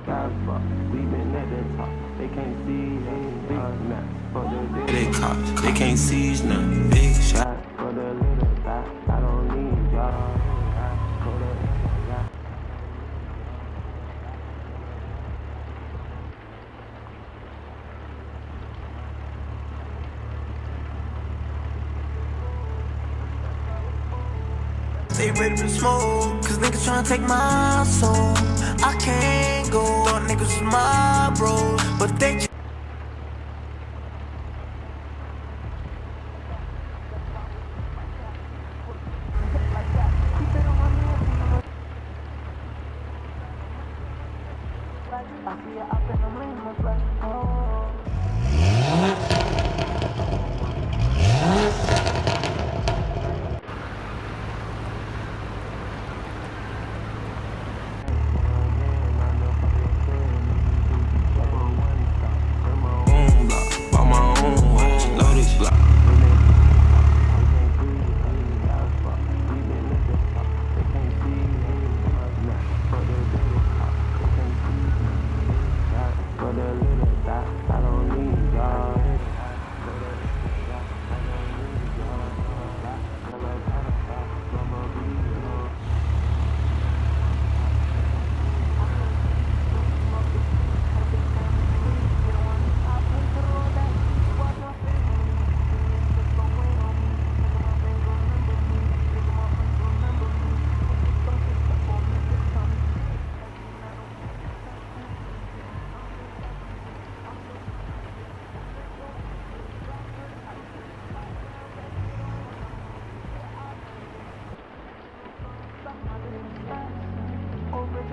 Guys, fuck, we been at the top. They can't see us. Big max for the they cops. They can't seize nothing. Big shot for the little guy. I don't need y'all. For the little guy. They ready to smoke, cause niggas tryna take my soul. I can't go, thought niggas was my bros, but they just I see it up in the lane, like, oh.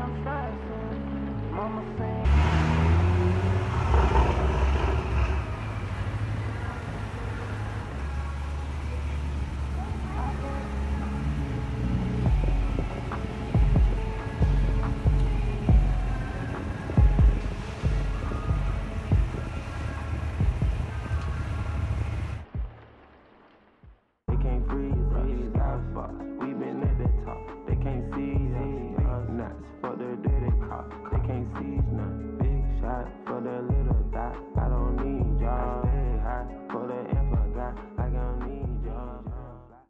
I'm stressing. Mama saying